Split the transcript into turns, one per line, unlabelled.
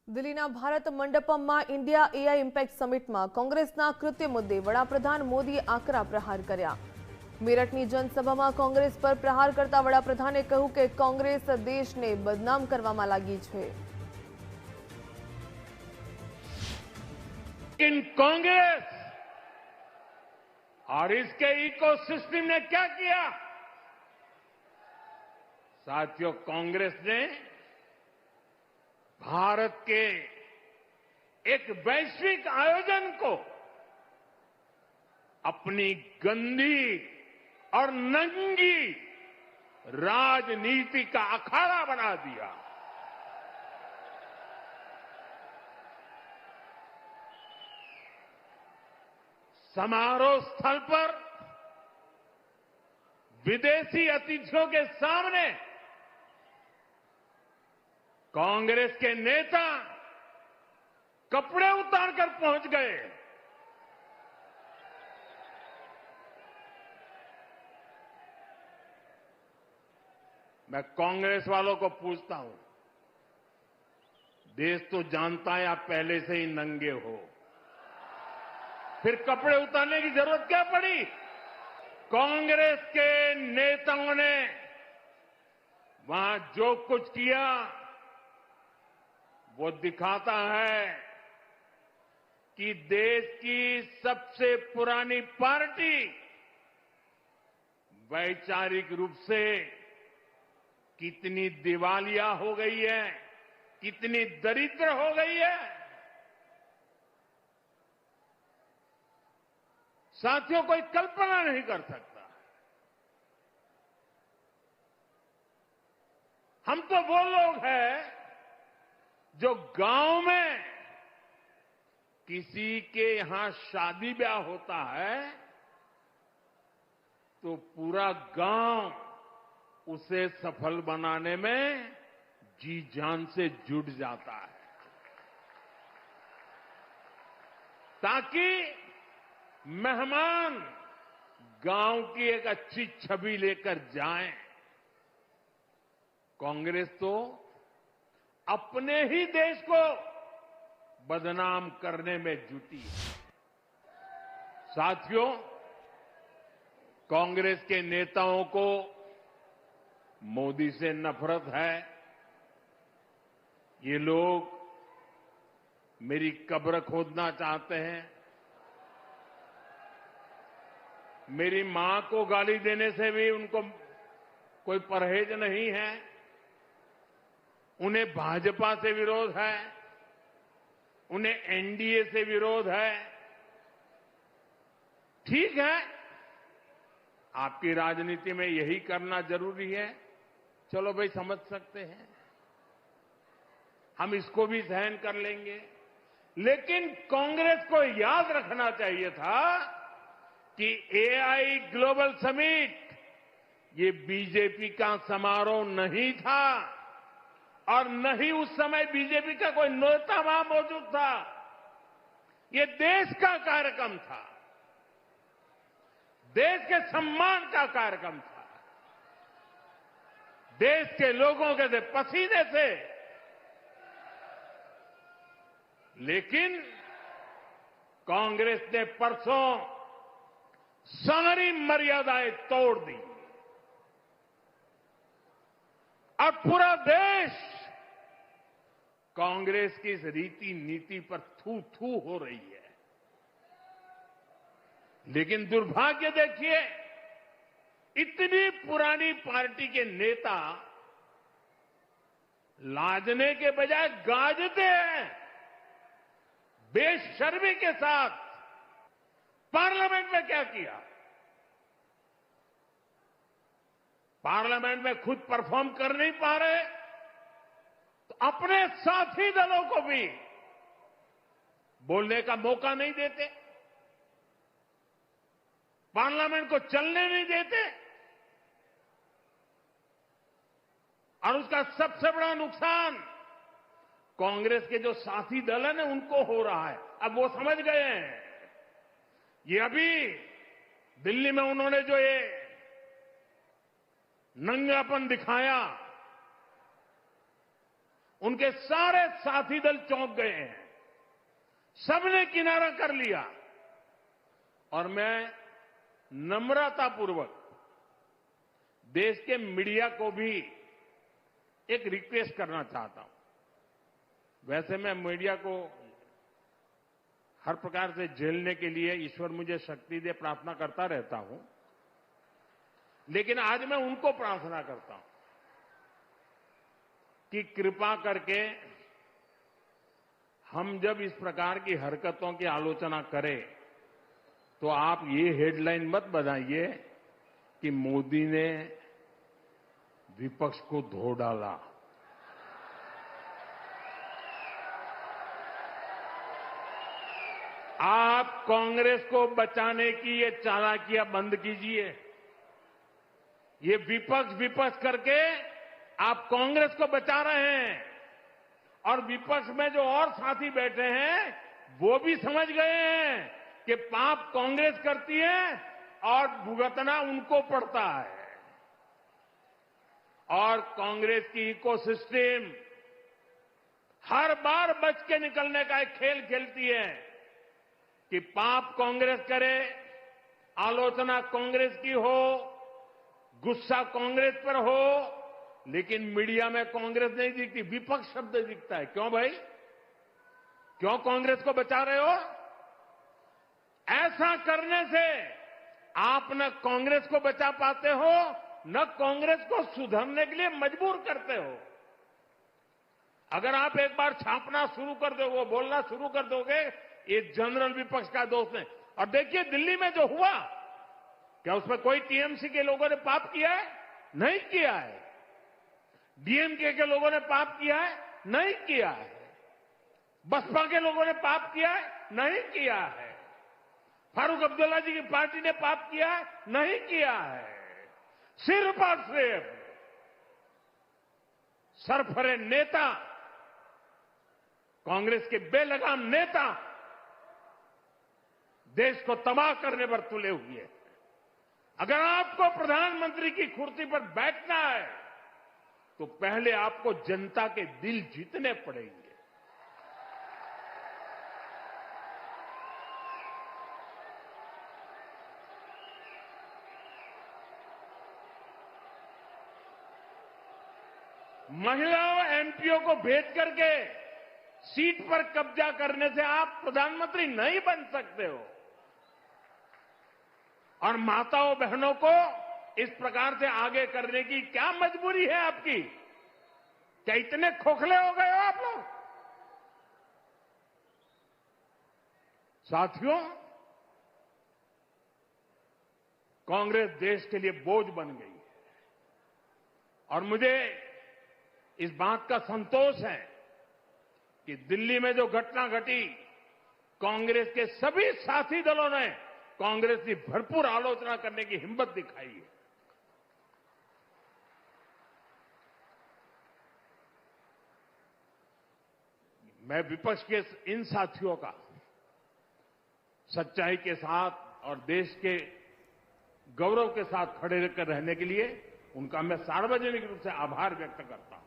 દિલ્હીના Bharat મંડપમમાં India AI impact સમિટમાં કોંગ્રેસના કૃત્ય મુદ્દે વડાપ્રધાન મોદીએ આકરા પ્રહાર કર્યા। મેરઠની જનસભામાં કોંગ્રેસ પર પ્રહાર કરતા વડાપ્રધાને કહ્યું કે કોંગ્રેસ દેશને બદનામ કરવામાં લાગી છે।
इन कांग्रेस और इसके इकोसिस्टम ने क्या किया? साथियों, कांग्रेस ने भारत के एक वैश्विक आयोजन को अपनी गंदी और नंगी राजनीति का अखाड़ा बना दिया। समारोह स्थल पर विदेशी अतिथियों के सामने कांग्रेस के नेता कपड़े उतारकर पहुंच गए। मैं कांग्रेस वालों को पूछता हूं, देश तो जानता है आप पहले से ही नंगे हो, फिर कपड़े उतारने की जरूरत क्या पड़ी? कांग्रेस के नेताओं ने वहां जो कुछ किया वो दिखाता है कि देश की सबसे पुरानी पार्टी वैचारिक रूप से कितनी दिवालिया हो गई है, कितनी दरिद्र हो गई है। साथियों, कोई कल्पना नहीं कर सकता। हम तो वो लोग हैं जो गांव में किसी के यहां शादी ब्याह होता है तो पूरा गांव उसे सफल बनाने में जी जान से जुट जाता है, ताकि मेहमान गांव की एक अच्छी छवि लेकर जाएं। कांग्रेस तो अपने ही देश को बदनाम करने में जुटी है। साथियों, कांग्रेस के नेताओं को मोदी से नफरत है। ये लोग मेरी कब्र खोदना चाहते हैं, मेरी मां को गाली देने से भी उनको कोई परहेज नहीं है। उन्हें भाजपा से विरोध है, उन्हें एनडीए से विरोध है। ठीक है, आपकी राजनीति में यही करना जरूरी है, चलो भाई समझ सकते हैं, हम इसको भी सहन कर लेंगे। लेकिन कांग्रेस को याद रखना चाहिए था कि एआई ग्लोबल समिट ये बीजेपी का समारोह नहीं था और न ही उस समय बीजेपी का कोई नेता वहां मौजूद था। ये देश का कार्यक्रम था, देश के सम्मान का कार्यक्रम था, देश के लोगों के पसीने से। लेकिन कांग्रेस ने परसों सारी मर्यादाएं तोड़ दी और पूरा देश कांग्रेस की इस रीति नीति पर थू थू हो रही है। लेकिन दुर्भाग्य देखिए, इतनी पुरानी पार्टी के नेता लाजने के बजाय गाजते हैं। बेशर्मी के साथ पार्लियामेंट में क्या किया? पार्लियामेंट में खुद परफॉर्म कर नहीं पा रहे तो अपने साथी दलों को भी बोलने का मौका नहीं देते, पार्लियामेंट को चलने नहीं देते। और उसका सबसे बड़ा नुकसान कांग्रेस के जो साथी दल है ना, उनको हो रहा है। अब वो समझ गए हैं। ये अभी दिल्ली में उन्होंने जो ये नंगापन दिखाया, उनके सारे साथी दल चौंक गए हैं। सबने किनारा कर लिया और मैं नम्रतापूर्वक देश के मीडिया को भी एक रिक्वेस्ट करना चाहता हूं। वैसे मैं मीडिया को हर प्रकार से झेलने के लिए ईश्वर मुझे शक्ति दे प्रार्थना करता रहता हूं, लेकिन आज मैं उनको प्रार्थना करता हूं कि कृपा करके हम जब इस प्रकार की हरकतों की आलोचना करें तो आप ये हेडलाइन मत बनाइए कि मोदी ने विपक्ष को धो डाला। आप कांग्रेस को बचाने की ये चालाकियां बंद कीजिए। ये विपक्ष करके आप कांग्रेस को बचा रहे हैं और विपक्ष में जो और साथी बैठे हैं वो भी समझ गए हैं कि पाप कांग्रेस करती है और भुगतना उनको पड़ता है। और कांग्रेस की इकोसिस्टम हर बार बच के निकलने का एक खेल खेलती है कि पाप कांग्रेस करे, आलोचना कांग्रेस की हो, गुस्सा कांग्रेस पर हो, लेकिन मीडिया में कांग्रेस नहीं दिखती, विपक्ष शब्द दिखता है। क्यों भाई? क्यों कांग्रेस को बचा रहे हो? ऐसा करने से आप न कांग्रेस को बचा पाते हो, न कांग्रेस को सुधरने के लिए मजबूर करते हो। अगर आप एक बार छापना शुरू कर दोगे, बोलना शुरू कर दोगे, ये जनरल विपक्ष का दोष है। और देखिए दिल्ली में जो हुआ, क्या उसमें कोई टीएमसी के लोगों ने पाप किया है? नहीं किया है। डीएमके के लोगों ने पाप किया है? नहीं किया है। बसपा के लोगों ने पाप किया है? नहीं किया है। फारूक अब्दुल्ला जी की पार्टी ने पाप किया है? नहीं किया है। सिर्फ और सिर्फ सरफरे नेता, कांग्रेस के बेलगाम नेता देश को तबाह करने पर तुले हुए हैं। अगर आपको प्रधानमंत्री की कुर्सी पर बैठना है तो पहले आपको जनता के दिल जीतने पड़ेंगे। महिलाओं एमपीओ को भेज करके सीट पर कब्जा करने से आप प्रधानमंत्री नहीं बन सकते हो। और माताओं बहनों को इस प्रकार से आगे करने की क्या मजबूरी है आपकी? क्या इतने खोखले हो गए हो आप लोग? साथियों, कांग्रेस देश के लिए बोझ बन गई है और मुझे इस बात का संतोष है कि दिल्ली में जो घटना घटी, कांग्रेस के सभी साथी दलों ने कांग्रेस की भरपूर आलोचना करने की हिम्मत दिखाई है। मैं विपक्ष के इन साथियों का सच्चाई के साथ और देश के गौरव के साथ खड़े रहकर रहने के लिए उनका मैं सार्वजनिक रूप से आभार व्यक्त करता हूं।